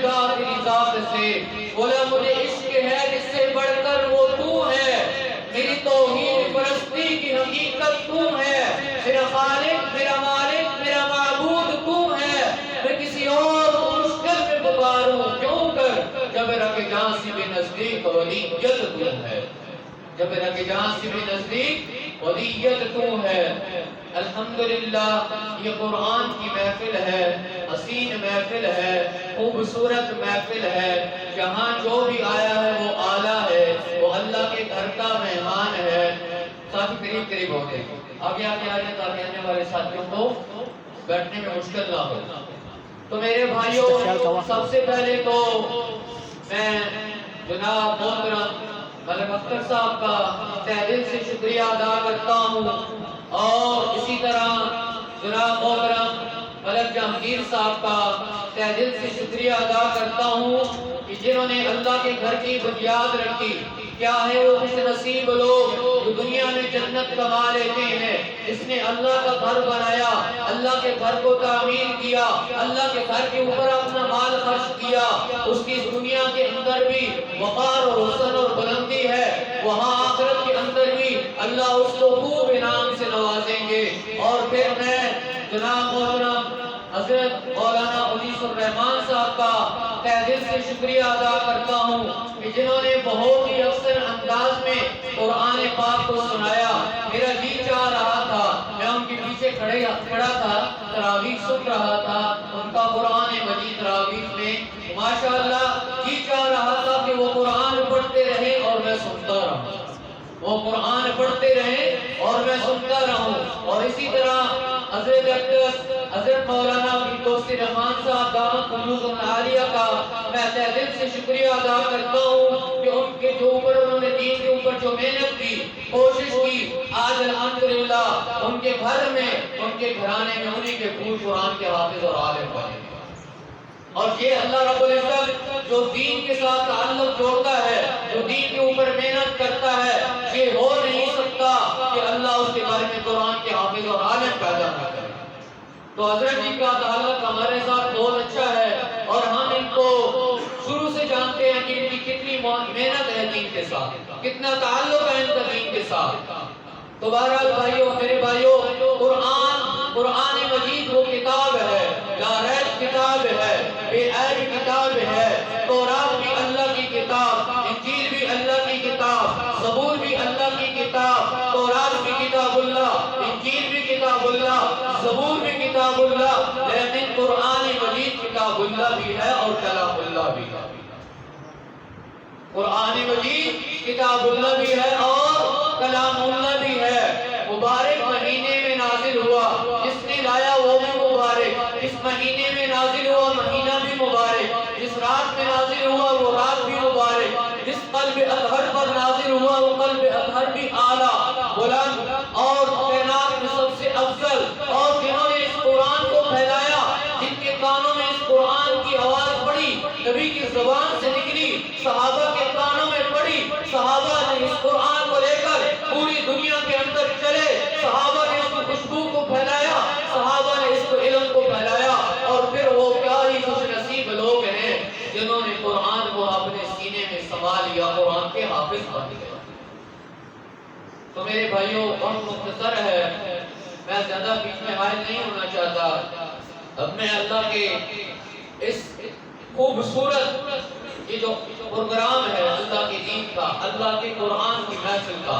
جا تیری ذات سے، بولا مجھے عشق ہے جس سے بڑھ کر وہ تو ہے، میری توحید پرستی کی حقیقت تو ہے، میرا خالق میرا مالک میرا معبود تو ہے، میں کسی اور کو مشکل میں پکاروں کیوں کر، جب رگ جان سے بھی نزدیک ولیت تو ہے، جب رگ جان سے بھی نزدیک ولیت تو ہے۔ الحمدللہ یہ قرآن کی محفل ہے، حسین محفل ہے، خوبصورت محفل ہے، جہاں جو بھی آیا ہے وہ آلہ ہے، وہ اللہ کے گھر کا مہمان ہے۔ ساتھ قریب قریب ہو گئے، آگے آگے آگے تاکہ آنے والے ساتھیوں کو بیٹھنے میں مشکل نہ ہو۔ تو میرے بھائیوں، سب سے پہلے تو میں جناب محترم ملک اختر صاحب کا تہہ دل سے شکریہ ادا کرتا ہوں، اور اسی طرح جناب محترم ملک جہانگیر صاحب کا تہہ دل سے شکریہ ادا کرتا ہوں کہ جنہوں نے اللہ کے گھر کی بنیاد رکھی۔ کیا ہے وہ خوش نصیب لوگ جو دنیا میں جنت کما لیتے ہیں، جس نے اللہ کا گھر بنایا، اللہ کے گھر کو تعمیر کیا، اللہ کے گھر کے اوپر اپنا مال خرچ کیا، اس کی دنیا کے اندر بھی وقار اور حسن اور بلندی ہے، وہاں آخرت کے اندر بھی اللہ اس کو خوب انعام سے نوازیں گے۔ اور پھر میں جناب محترم حضرت مولانا انیس الرحمان صاحب کا تہہ دل سے شکریہ ادا کرتا ہوں کہ جنہوں نے بہت ہی اکثر انداز میں قرآن پاک کو سنایا۔ میرا جی چاہ رہا تھا، میں ان کے پیچھے کھڑا تھا، تراویح سن رہا تھا، ان کا قرآن مجید تراویح میں ماشاءاللہ جی چاہ رہا تھا کہ وہ قرآن پڑھتے رہے اور میں سنتا رہوں، وہ قرآن پڑھتے رہے اور میں سنتا رہوں۔ اور اسی طرح حضرت اقدس حضرت مولانا فردوسی رحمان صاحب دامت قدوسہم العالیہ کا میں تہہ دل سے شکریہ ادا کرتا ہوں کہ ان کے جو اوپر انہوں نے دین کے اوپر جو محنت کی، کوشش کی، آج الحمدللہ ان کے گھر میں، ان کے گھرانے میں انہی کے پھول قرآن کے حافظ اور عالم بنے۔ اور یہ اللہ رب العزت جو دین کے ساتھ تعلق جوڑتا ہے، جو دین کے اوپر محنت کرتا ہے، یہ ہو نہیں سکتا کہ اللہ اس کے گھر میں قرآن کے حافظ اور عالم پیدا نہ کرے۔ تو حضرت جی کا تعلق ہمارے ساتھ بہت اچھا ہے، اور ہم ان کو شروع سے جانتے ہیں کہ ان کی کتنی محنت ہے دین کے ساتھ، کتنا تعلق ہے ان کا دین کے ساتھ۔ تو بہرحال بھائیوں، میرے بھائیوں، قرآن مجید وہ کتاب ہے، لا ریب کتاب ہے، بے عیب کتاب ہے۔ تورات بھی اللہ کی کتاب، انجیل بھی اللہ کی کتاب، زبور بھی اللہ کی کتاب۔ تورات بھی کتاب اللہ، انجیل بھی کتاب اللہ، زبور بھی کتاب اللہ، لیکن قرآن مجید کتاب اللہ بھی ہے اور کلام اللہ بھی ہے۔ قرآن مجید کتاب اللہ بھی ہے اور کلام اللہ بھی ہے۔ مبارک مہینے میں نازل ہوا، جس نے لایا وہ بھی مبارک، اس مہینے میں نازل ہوا مہینہ بھی مبارک، جس رات میں نازل ہوا وہ رات بھی مبارک، جس قلب اطہر پر نازل ہوا وہ قلب اطہر بھی اعلیٰ بلند اور کائنات میں سب سے افضل۔ اور جنہوں نے اس قرآن کو پھیلایا، جن کے کانوں میں اس قرآن کی آواز پڑی، نبی کی زبان سے نکلی، صحابہ کے کانوں میں پڑی، صحابہ نے اس قرآن کو لے کر پوری دنیا کے اندر چلے، صحابہ نے اس کو خوشبو کو پھیلایا، صحابہ نے اس کو علم کو پھیلایا، اور پھر وہ کیا ہی خوش نصیب لوگ ہیں جنہوں نے قرآن کو اپنے سینے میں سما لیا، قرآن کے حافظ بن گئے۔ تو میرے بھائیوں، وقت مختصر ہے، میں زیادہ بیچ میں حائل نہیں ہونا چاہتا۔ اب میں اللہ کے اس خوبصورت یہ جو پروگرام ہے اللہ کے دین کا، اللہ کے قرآن کی محفل کا،